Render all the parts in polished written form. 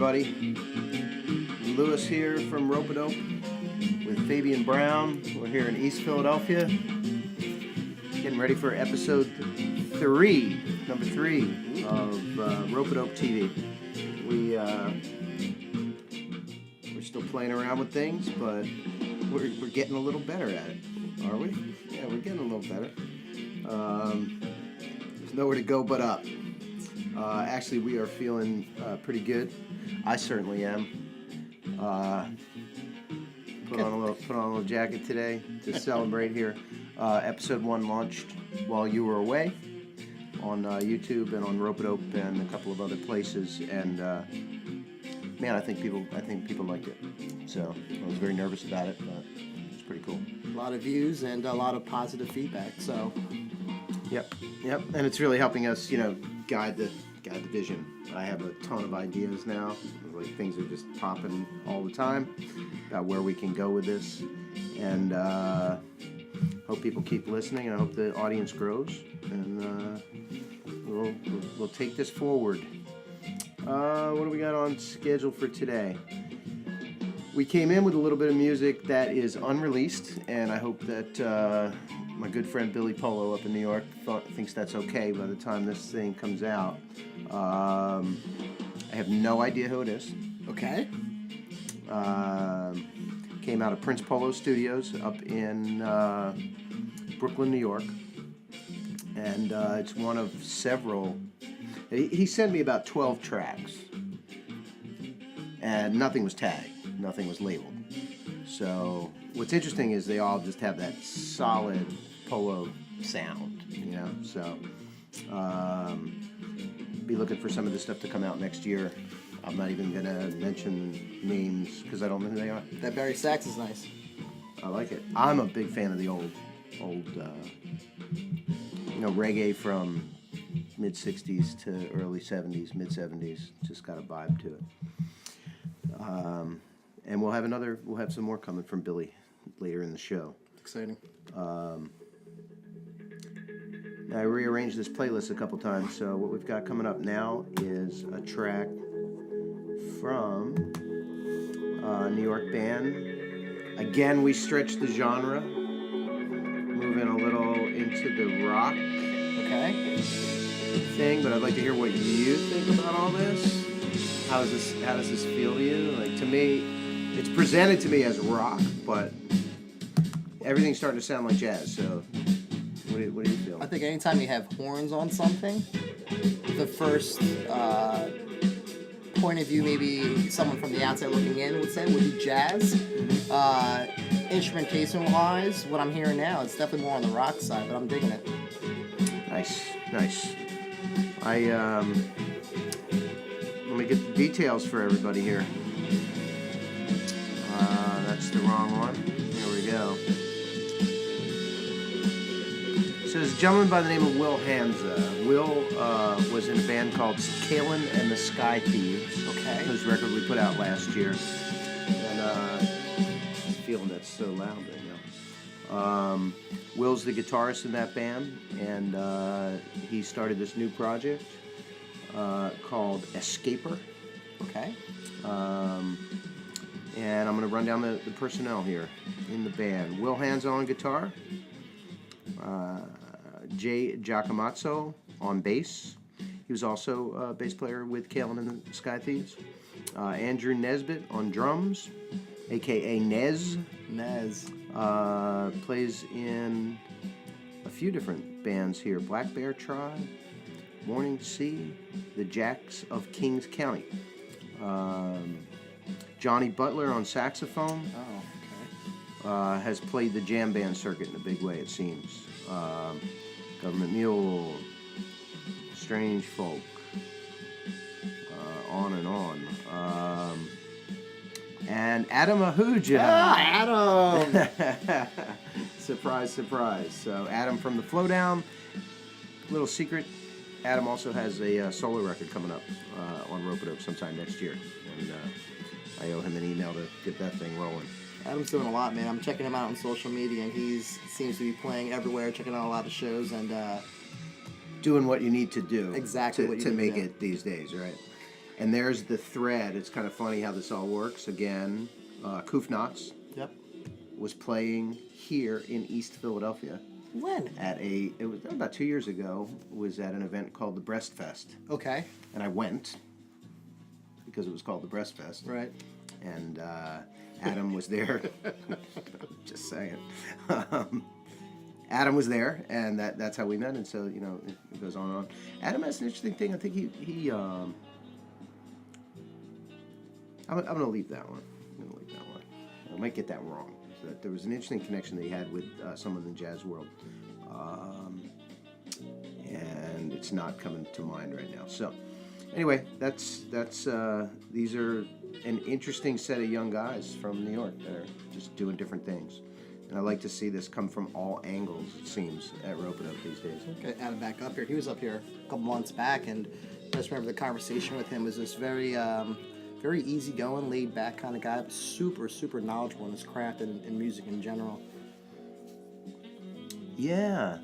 everybody. Lewis here from Ropeadope with Fabian Brown. We're here in East Philadelphia, getting ready for episode 3, number 3 of Ropeadope TV. We're still playing around with things, but we're getting a little better at it, are we? Yeah, we're getting a little better. There's nowhere to go but up. Actually, we are feeling pretty good. I certainly am. Put on a little jacket today to celebrate here. Episode 1 launched while you were away on YouTube and on Ropeadope and a couple of other places, and man, I think people liked it. So I was very nervous about it, but it's pretty cool. A lot of views and a lot of positive feedback. So. Yep, and it's really helping us, guide the vision. I have a ton of ideas now. Like, things are just popping all the time about where we can go with this, and hope people keep listening, and I hope the audience grows, and we'll take this forward. What do we got on schedule for today? We came in with a little bit of music that is unreleased, and I hope that my good friend Billy Polo up in New York thinks that's okay by the time this thing comes out. I have no idea who it is. Okay. Came out of Prince Polo Studios up in Brooklyn, New York. And it's one of several. He sent me about 12 tracks. And nothing was tagged. Nothing was labeled. So what's interesting is they all just have that solid Polo sound, So be looking for some of this stuff to come out next year. I'm not even going to mention names because I don't know who they are. That Barry sax is nice. I like it. I'm a big fan of the old reggae from mid-60s to early 70s, mid-70s. Just got a vibe to it. And we'll have some more coming from Billy later in the show. Exciting. I rearranged this playlist a couple times, so what we've got coming up now is a track from a New York band. Again, we stretched the genre, moving a little into the rock thing, but I'd like to hear what you think about all this. How does this feel to you? Like, to me, it's presented to me as rock, but everything's starting to sound like jazz, so what do you feel? I think anytime you have horns on something, the first point of view maybe someone from the outside looking in would be jazz. Instrumentation-wise, what I'm hearing now, it's definitely more on the rock side, but I'm digging it. Nice. Let me get the details for everybody here. That's the wrong one. Here we go. It says a gentleman by the name of Will Hansa. Will was in a band called Killiam and the Sky Thieves. Okay. Whose record we put out last year. And I'm feeling that's so loud right now. Will's the guitarist in that band, and he started this new project called Escaper. Okay. And I'm going to run down the personnel here in the band. Will Hansa on guitar. Jay Giacomazzo on bass. He was also a bass player with Killiam and the Sky Thieves. Andrew Nesbitt on drums, a.k.a. Nez. Plays in a few different bands here. Black Bear Tribe, Morning Sea, the Jacks of Kings County. Johnny Butler on saxophone. Oh, okay. Has played the jam band circuit in a big way, it seems. Government Mule, Strange Folk, on and on. And Adam Ahuja. Adam! Surprise. So Adam from the Flowdown. Little secret, Adam also has a solo record coming up on Ropeadope sometime next year. And I owe him an email to get that thing rolling. Adam's doing a lot, man. I'm checking him out on social media, and he seems to be playing everywhere, checking out a lot of shows, and doing what you need to do exactly to make it these days, right? And there's the thread. It's kind of funny how this all works. Again, Kufnots Yep. was playing here in East Philadelphia. When? It was about 2 years ago. Was at an event called the Breast Fest. Okay. And I went because it was called the Breast Fest. Right. And Adam was there. Just saying. Adam was there, and that's how we met. And so, it goes on and on. Adam has an interesting thing. I think he I'm going to leave that one. I might get that wrong. So there was an interesting connection that he had with someone in the jazz world. And it's not coming to mind right now. So, anyway, these are an interesting set of young guys from New York that are just doing different things. And I like to see this come from all angles, it seems, at Ropeadope these days. Okay, add him back up here. He was up here a couple months back, and I just remember the conversation with him was this very, very easygoing, laid-back kind of guy, but super, super knowledgeable in his craft and music in general. Yeah.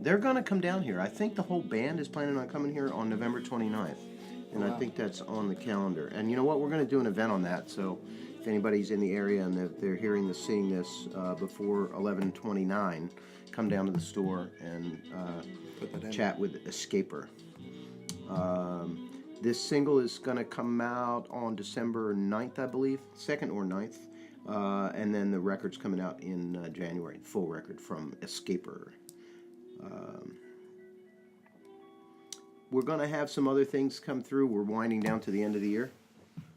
They're going to come down here. I think the whole band is planning on coming here on November 29th. And wow. I think that's on the calendar. And you know what? We're going to do an event on that. So if anybody's in the area and they're seeing this before 11/29, come down to the store and chat with Escaper. This single is going to come out on December 9th, I believe, 2nd or 9th. And then the record's coming out in January, full record from Escaper. We're going to have some other things come through. We're winding down to the end of the year.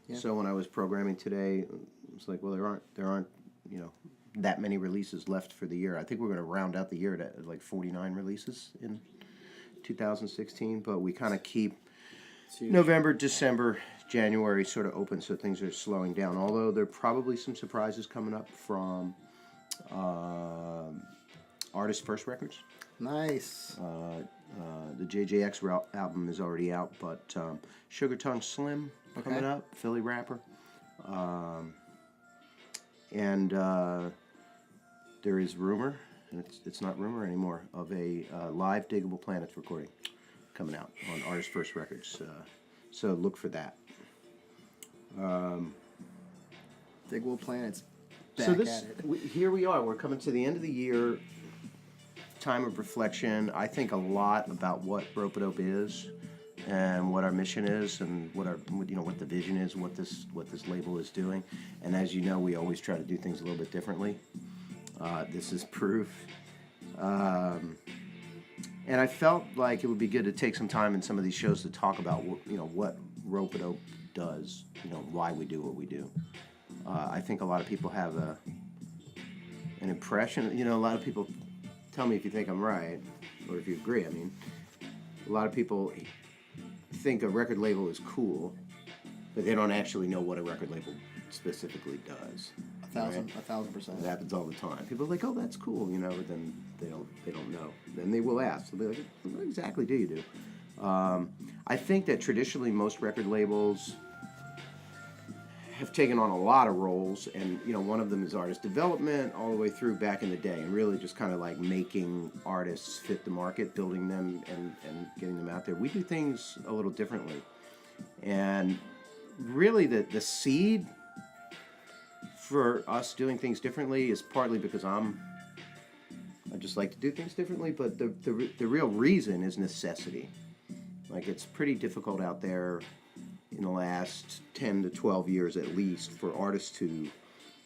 Yeah. So when I was programming today, it's like, well, there aren't that many releases left for the year. I think we're going to round out the year at like 49 releases in 2016, but we kind of keep November, December, January sort of open, so things are slowing down. Although there are probably some surprises coming up from Artist First Records. Nice. The JJX album is already out, but Sugar Tongue Slim coming up, Philly rapper. And there is rumor, and it's not rumor anymore, of a live Diggable Planets recording coming out on Artist First Records. So look for that. Diggable Planets. So here we are. We're coming to the end of the year. Time of reflection. I think a lot about what Ropeadope is, and what our mission is, and what the vision is, what this label is doing. And as you know, we always try to do things a little bit differently. This is proof. And I felt like it would be good to take some time in some of these shows to talk about what Ropeadope does, why we do what we do. I think a lot of people have an impression. A lot of people. Tell me if you think I'm right, or if you agree. I mean, a lot of people think a record label is cool, but they don't actually know what a record label specifically does. 1,000%. It happens all the time. People are like, "Oh, that's cool," but then they don't know. Then they will ask. They'll be like, "What exactly do you do?" I think that traditionally most record labels have taken on a lot of roles, and one of them is artist development all the way through back in the day, and really just kind of like making artists fit the market, building them and getting them out there. We do things a little differently, and really the seed for us doing things differently is partly because I just like to do things differently, but the real reason is necessity. Like, it's pretty difficult out there in the last 10 to 12 years at least for artists to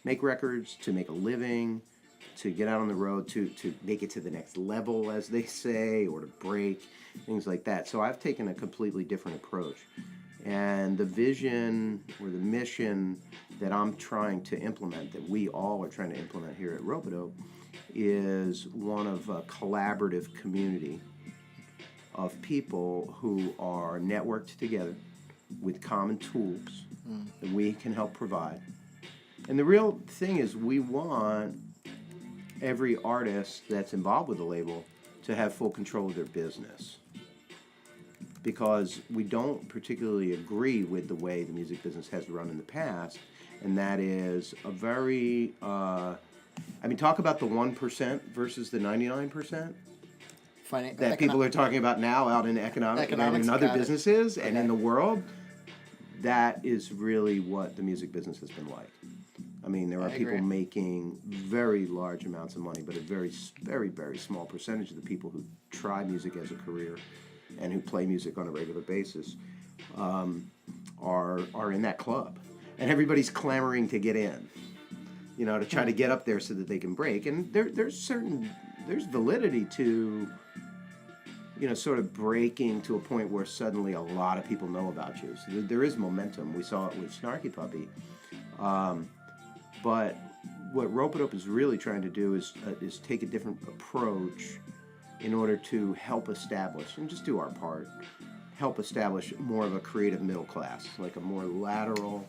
make records, to make a living, to get out on the road, to make it to the next level, as they say, or to break, things like that. So I've taken a completely different approach. And the vision or the mission that I'm trying to implement, that we all are trying to implement here at Ropeadope, is one of a collaborative community of people who are networked together with common tools that we can help provide. And the real thing is, we want every artist that's involved with the label to have full control of their business, because we don't particularly agree with the way the music business has run in the past, and that is a very talk about the 1% versus the 99% that people are talking about now out in economics and in other businesses and in the world. that is really what the music business has been like. I mean, there are people making very large amounts of money, but a very, very, very small percentage of the people who try music as a career and who play music on a regular basis are in that club. And everybody's clamoring to get in, you know, to try to get up there so that they can break. And there's validity to, you know, sort of breaking to a point where suddenly a lot of people know about you. So there is momentum. We saw it with Snarky Puppy. But what Ropeadope is really trying to do is take a different approach in order to help establish, and just do our part, help establish more of a creative middle class, like a more lateral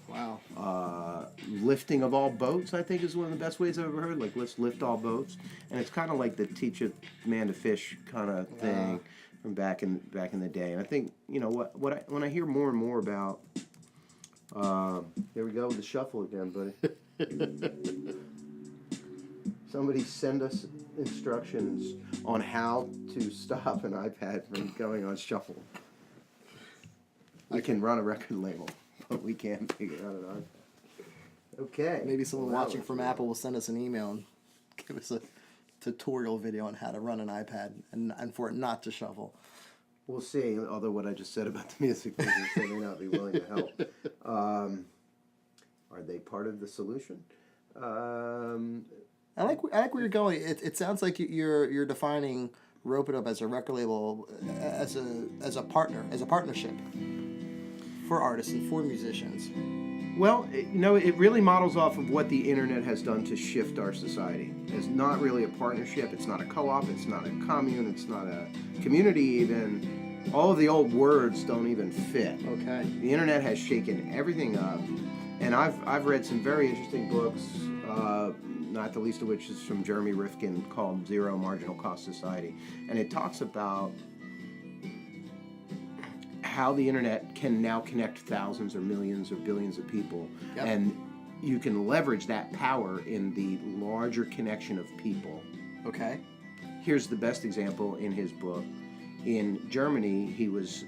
lifting of all boats, I think is one of the best ways I've ever heard. Like, let's lift all boats. And it's kind of like the teach a man to fish kind of thing from back in the day. And I think, you know, when I hear more and more about, there we go with the shuffle again, buddy. Somebody send us instructions on how to stop an iPad from going on shuffle. I can run a record label, but we can't figure out an iPad. Okay. Maybe someone watching from Apple will send us an email and give us a tutorial video on how to run an iPad and for it not to shuffle. We'll see, although what I just said about the music business, they may not be willing to help. Are they part of the solution? I like where you're going. It sounds like you're defining Ropeadope as a record label, as a partnership for artists and for musicians. Well, it really models off of what the internet has done to shift our society. It's not really a partnership. It's not a co-op. It's not a commune. It's not a community even. All of the old words don't even fit. Okay. The internet has shaken everything up. And I've read some very interesting books, not the least of which is from Jeremy Rifkin, called Zero Marginal Cost Society. And it talks about how the internet can now connect thousands or millions or billions of people. Yep. And you can leverage that power in the larger connection of people. Okay. Here's the best example in his book. In Germany, he was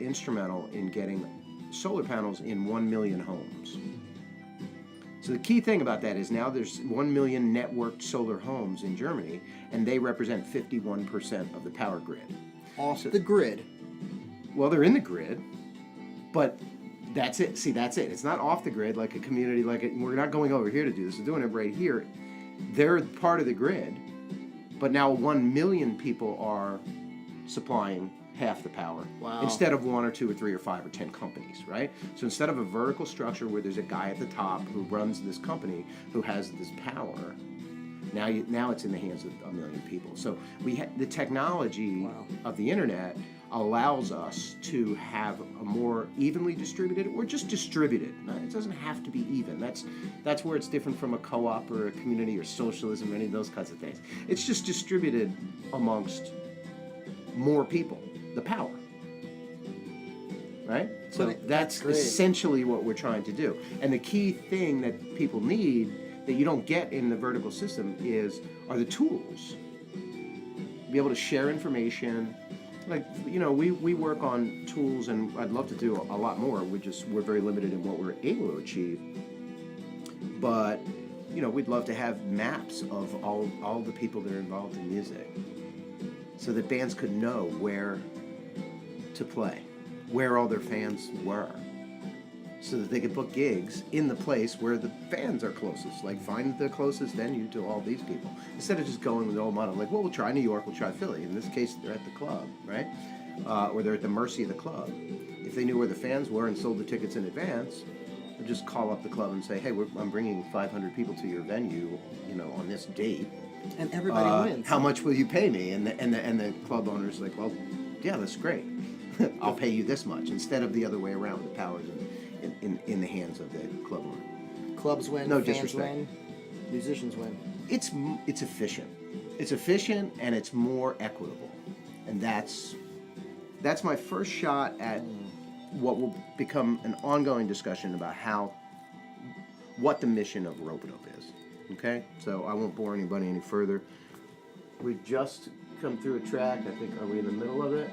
instrumental in getting solar panels in 1 million homes. So the key thing about that is now there's 1 million networked solar homes in Germany, and they represent 51% of the power grid. Off the grid. Well, they're in the grid, but that's it. See, that's it. It's not off the grid like a community, we're not going over here to do this. We're doing it right here. They're part of the grid, but now 1 million people are supplying half the power. Wow. Instead of 1 or 2 or 3 or 5 or 10 companies, right? So instead of a vertical structure where there's a guy at the top who runs this company who has this power, now it's in the hands of 1 million people. So the technology of the internet allows us to have a more evenly distributed, or just distributed. It doesn't have to be even. That's where it's different from a co-op or a community or socialism or any of those kinds of things. It's just distributed amongst more people, the power. Right? So that's essentially what we're trying to do. And the key thing that people need that you don't get in the vertical system are the tools. Be able to share information. Like, we work on tools, and I'd love to do a lot more. We're very limited in what we're able to achieve. But, we'd love to have maps of all the people that are involved in music, so that bands could know where to play, where all their fans were, so that they could book gigs in the place where the fans are closest. Like, find the closest venue to all these people, instead of just going with the old model. Like, well, we'll try New York, we'll try Philly. In this case, they're at the club, right? Or they're at the mercy of the club. If they knew where the fans were and sold the tickets in advance, they'd just call up the club and say, hey, I'm bringing 500 people to your venue, on this date. And everybody wins. How much will you pay me? And the club owner's like, well, yeah, that's great. I'll pay you this much, instead of the other way around, with the powers in the hands of the club owner. Clubs win, no fans disrespect. win, musicians win. It's efficient. It's efficient, and it's more equitable. And that's my first shot at what will become an ongoing discussion about what the mission of Ropeadope is. Okay? So I won't bore anybody any further. We just come through a track. I think, are we in the middle of it?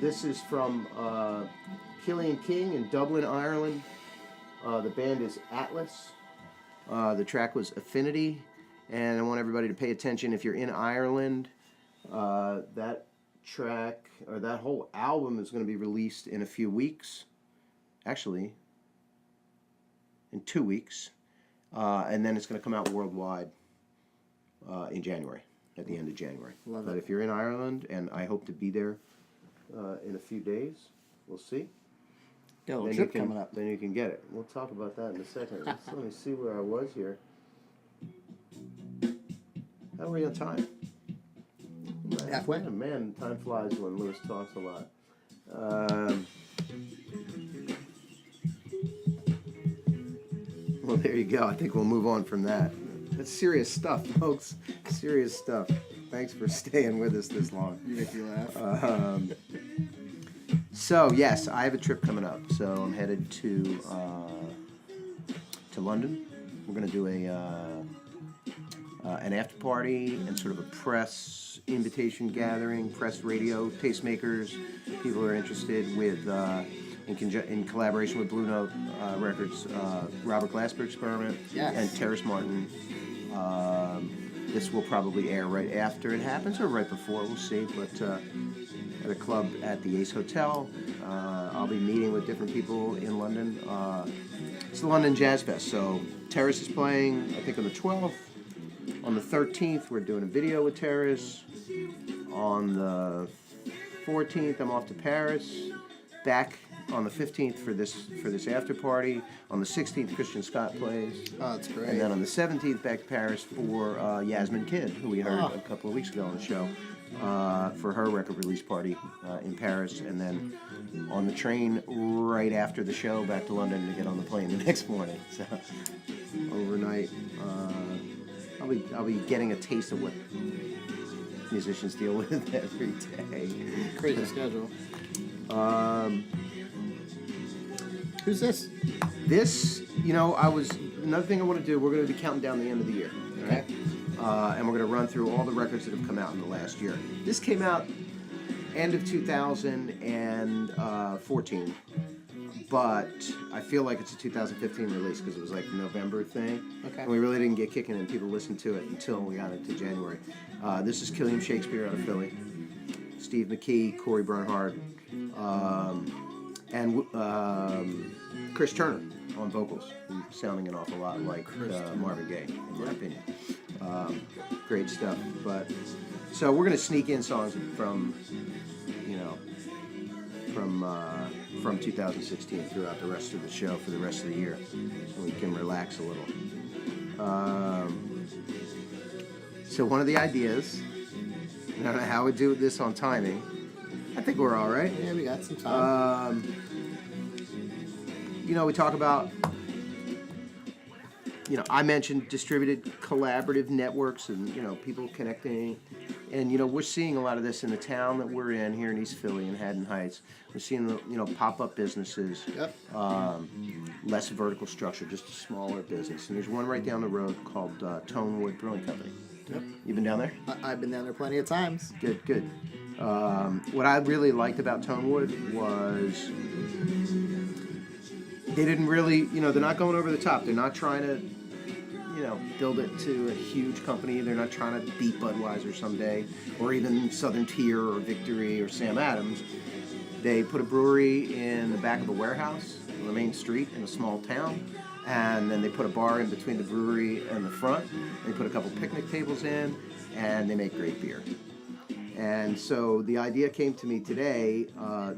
This is from Killiam King in Dublin, Ireland. The band is Atlas. The track was Affinity. And I want everybody to pay attention. If you're in Ireland, that track, or that whole album is going to be released in a few weeks. Actually, in 2 weeks. And then it's going to come out worldwide in January, at the end of January. Love but it. if you're in Ireland, and I hope to be there in a few days, we'll see. Got a little Then trip you can, coming up. Then you can get it. We'll talk about that in a second. Let me see where I was here. How are we on time? Halfway. Man, time flies when Lewis talks a lot. Well, there you go. I think we'll move on from that. That's serious stuff, folks. Serious stuff. Thanks for staying with us this long. You make me laugh. So, yes, I have a trip coming up. So I'm headed to London. We're going to do an after party and sort of a press invitation gathering, press radio, tastemakers, people who are interested with, in collaboration with Blue Note Records, Robert Glasper Experiment, Yes. and Terrace Martin. This will probably air right after it happens or right before, we'll see, but at a club at the Ace Hotel. I'll be meeting with different people in London. It's the London Jazz Fest, so Terrace is playing, I think, on the 12th. On the 13th, we're doing a video with Terrace. On the 14th, I'm off to Paris. Back on the 15th for this after party. On the 16th, Christian Scott plays. Oh, that's great. And then on the 17th, back to Paris for Yasmin Kidd, who we heard a couple of weeks ago on the show, for her record release party in Paris. And then on the train right after the show back to London to get on the plane the next morning. So overnight, I'll be getting a taste of what musicians deal with every day. Crazy schedule. Who's this? This, another thing I want to do, we're going to be counting down the end of the year, all right? And we're going to run through all the records that have come out in the last year. This came out end of 2014, but I feel like it's a 2015 release because it was like a November thing. Okay. And we really didn't get kicking and people listened to it until we got into January. This is Killiam Shakespeare out of Philly. Steve McKee, Corey Bernhardt, and Chris Turner on vocals, sounding an awful lot like Marvin Gaye, in my opinion. Great stuff. But so we're gonna sneak in songs from 2016 throughout the rest of the show for the rest of the year, so we can relax a little. So one of the ideas, I don't know how we do this on timing. I think we're all right. Yeah, we got some time. We talk about, I mentioned distributed collaborative networks and, people connecting. And, we're seeing a lot of this in the town that we're in here in East Philly in Haddon Heights. We're seeing, pop-up businesses. Yep. Less vertical structure, just a smaller business. And there's one right down the road called Tonewood Brewing Company. Yep. You been down there? I've been down there plenty of times. Good. What I really liked about Tonewood was they didn't really, they're not going over the top. They're not trying to, build it to a huge company. They're not trying to beat Budweiser someday, or even Southern Tier or Victory or Sam Adams. They put a brewery in the back of a warehouse on the main street in a small town, and then they put a bar in between the brewery and the front. They put a couple picnic tables in, and they make great beer. And so the idea came to me today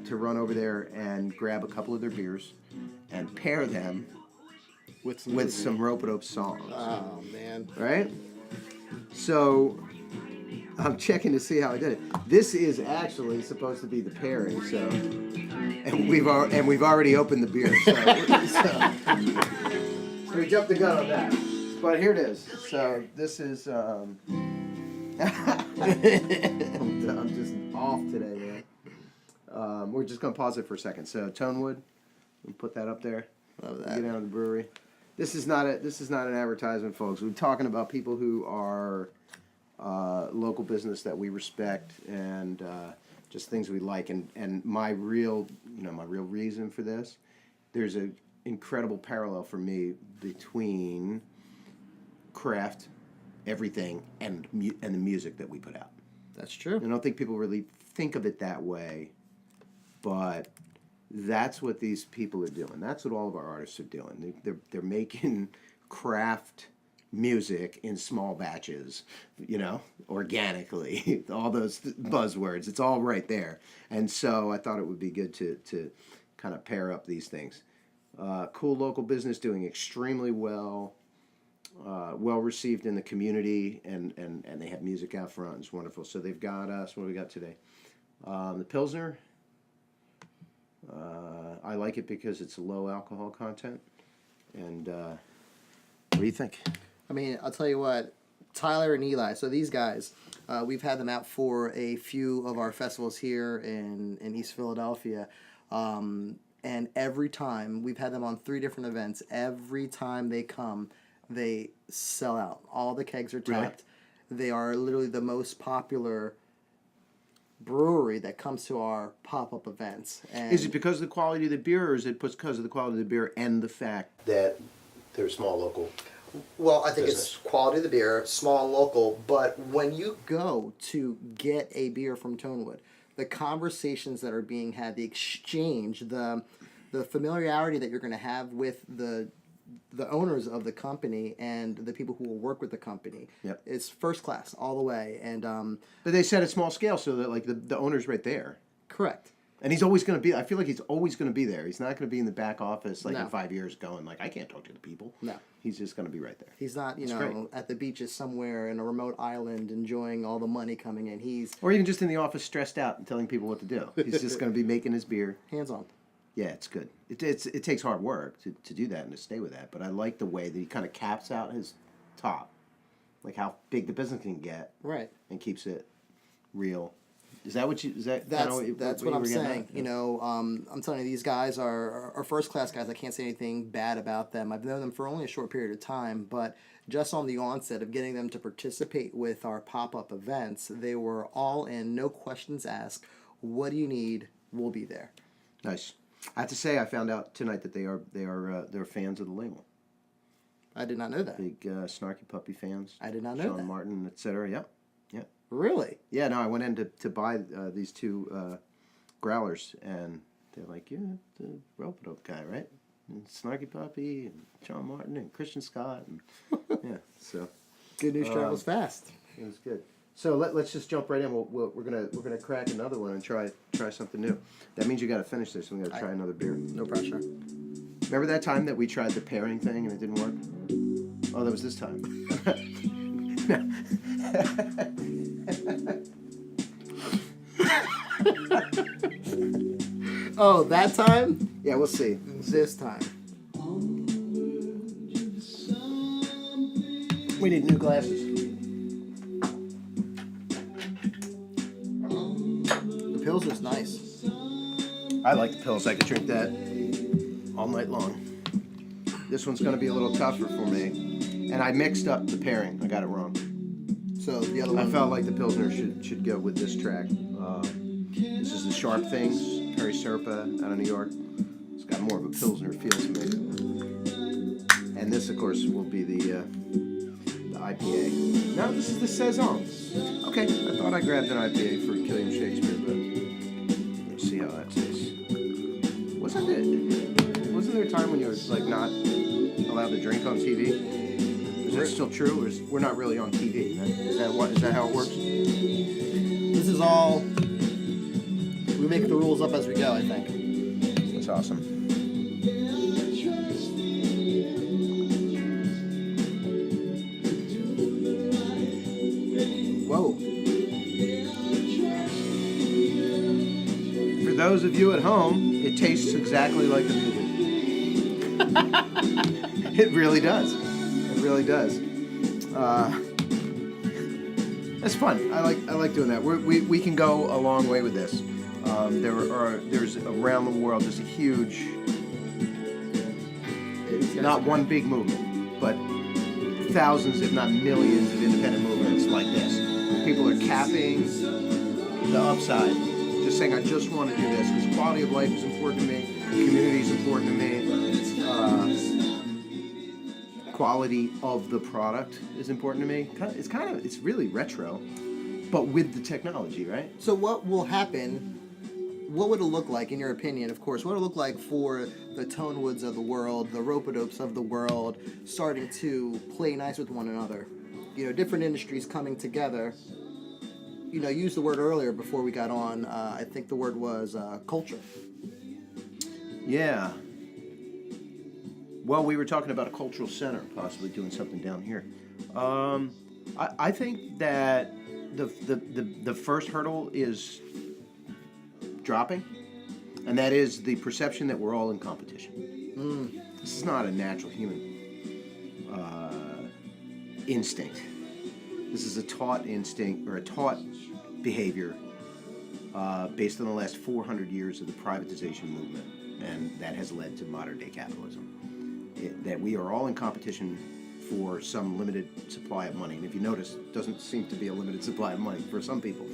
to run over there and grab a couple of their beers and pair them with some Ropeadope songs. Oh, man. Right? So I'm checking to see how I did it. This is actually supposed to be the pairing, so and we've already opened the beer. So we jumped the gun on that. But here it is. So this is I'm just off today, man. We're just gonna pause it for a second. So Tonewood, we put that up there. Love that. Get out of the brewery. This is not an advertisement, folks. We're talking about people who are local business that we respect and just things we like. And my real reason for this, there's an incredible parallel for me between craft, everything, and the music that we put out. That's true. I don't think people really think of it that way, but that's what these people are doing. That's what all of our artists are doing. They're making craft music in small batches, organically. All those buzzwords. It's all right there. And so I thought it would be good to kind of pair up these things. Cool local business doing extremely well. Well received in the community, and they have music out front. It's wonderful. So they've got us. What do we got today? The Pilsner. I like it because it's low alcohol content. And what do you think? I mean, I'll tell you what, Tyler and Eli, so these guys, we've had them out for a few of our festivals here in East Philadelphia. And every time, we've had them on 3 different events, every time they come, they sell out. All the kegs are tapped. Really? They are literally the most popular brewery that comes to our pop-up events. And is it because of the quality of the beer, or is it because of the quality of the beer and the fact that they're small local? Well, I think business. It's quality of the beer, small and local, but when you go to get a beer from Tonewood, the conversations that are being had, the exchange, the familiarity that you're going to have with the owners of the company and the people who will work with the company, yep, is first class all the way. And but they said at small scale, so that like the owner's right there. Correct. And he's always going to be. I feel like he's always going to be there. He's not going to be in the back office like No. in 5 years, going like, I can't talk to the people. No. He's just going to be right there. He's not, It's great. at the beaches somewhere in a remote island enjoying all the money coming in. He's Or even just in the office, stressed out and telling people what to do. He's just going to be making his beer. hands on. Yeah, it's good. It takes hard work to do that and to stay with that. But I like the way that he kind of caps out his top, like how big the business can get, Right. and keeps it real. Is that what you? Is that That's kinda that's what what you I'm were getting saying. at? I'm telling you, these guys are first class guys. I can't say anything bad about them. I've known them for only a short period of time, but just on the onset of getting them to participate with our pop-up events, they were all in, no questions asked. What do you need? We'll be there. Nice. I have to say, I found out tonight that they're fans of the label. I did not know that. Big Snarky Puppy fans. I did not know Sean that. Martin, etc. Yep. Really? Yeah. No, I went in to buy these 2 growlers, and they're like, "You're the Ropeadope guy, right?" And Snarky Puppy, and Sean Martin, and Christian Scott, and yeah. So Good news travels fast. it was good. So let's just jump right in. We're gonna crack another one and try something new. That means you got to finish this. And we got to try another beer. No pressure. Remember that time that we tried the pairing thing and it didn't work? Oh, that was this time. Oh, that time? Yeah, we'll see. This time. We need new glasses. The Pilsner's nice. I like the pills. I could drink that all night long. This one's going to be a little tougher for me. And I mixed up the pairing. I got it wrong. So the other I one. felt like the Pilsner should go with this track. This is the Sharp Things, Perry Serpa out of New York. It's got more of a Pilsner feel to me. And this, of course, will be the IPA. No, this is the Saison. Okay, I thought I grabbed an IPA for Killiam Shakespeare, but let's see how that tastes. Wasn't there a time when you were like not allowed to drink on TV? Is that still true, or we're not really on TV? Is that how it works? This is all. We make the rules up as we go, I think. That's awesome. Whoa. For those of you at home, it tastes exactly like the movie. It really does. It really does. That's fun. I like doing that. We can go a long way with this. There's around the world just a huge, not one big movement, but thousands, if not millions, of independent movements like this. People are capping the upside just saying, I just want to do this because quality of life is important to me, community is important to me, quality of the product is important to me. It's really retro, but with the technology, right? So what will happen? What would it look like, in your opinion, of course, what would it look like for the Tonewoods of the world, the Ropeadopes of the world, starting to play nice with one another? You know, different industries coming together. You know, you used the word earlier before we got on. I think the word was culture. Yeah. Well, we were talking about a cultural center, possibly doing something down here. I think that the first hurdle is dropping, and that is the perception that we're all in competition. This is not a natural human instinct. This is a taught instinct or a taught behavior based on the last 400 years of the privatization movement, and that has led to modern day capitalism. That we are all in competition for some limited supply of money. And if you notice, it doesn't seem to be a limited supply of money for some people.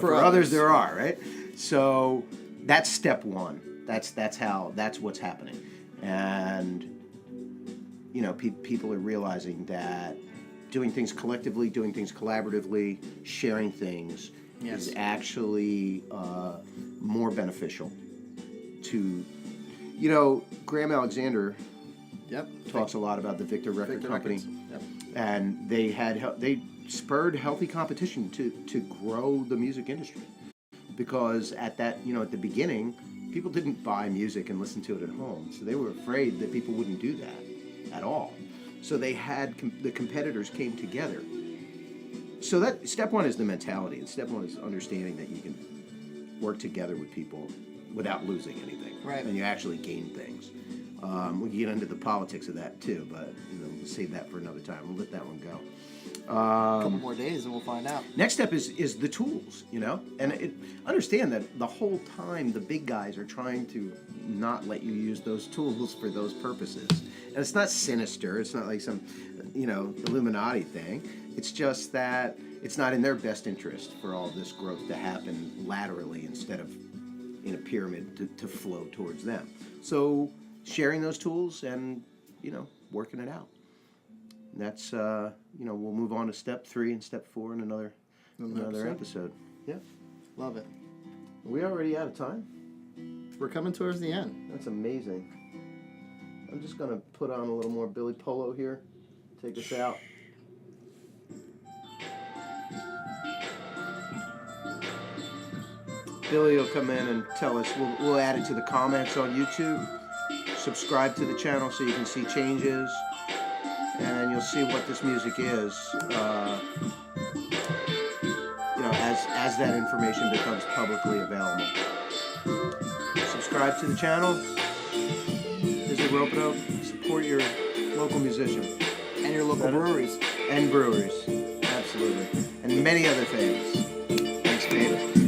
for others there are, right? So that's step one. That's what's happening. And you know, people are realizing that doing things collectively, doing things collaboratively, sharing things is actually more beneficial to, you know, Graham Alexander talks a lot about the Victor Record Company, and they spurred healthy competition to grow the music industry, because at the beginning, people didn't buy music and listen to it at home, so they were afraid that people wouldn't do that at all. So they had the competitors came together. So that step one is the mentality, and step one is understanding that you can work together with people without losing anything, right? And you actually gain things. We can get into the politics of that too, but you know, we'll save that for another time. We'll let that one go. A couple more days and we'll find out. Next step is the tools, you know, and understand that the whole time the big guys are trying to not let you use those tools for those purposes. And it's not sinister. It's not like some, you know, Illuminati thing. It's just that it's not in their best interest for all this growth to happen laterally instead of in a pyramid to flow towards them. So sharing those tools and, you know, working it out. And that's, you know, we'll move on to step 3 and step 4 in another episode. Yeah. Love it. Are we already out of time? We're coming towards the end. That's amazing. I'm just going to put on a little more Billy Polo here. Take us out. Billy will come in and tell us. We'll add it to the comments on YouTube. Subscribe to the channel so you can see changes, and you'll see what this music is. You know, as that information becomes publicly available. Subscribe to the channel. Visit Ropeadope. Support your local musician And your local breweries. And breweries, absolutely, and many other things. Thanks, Fabian.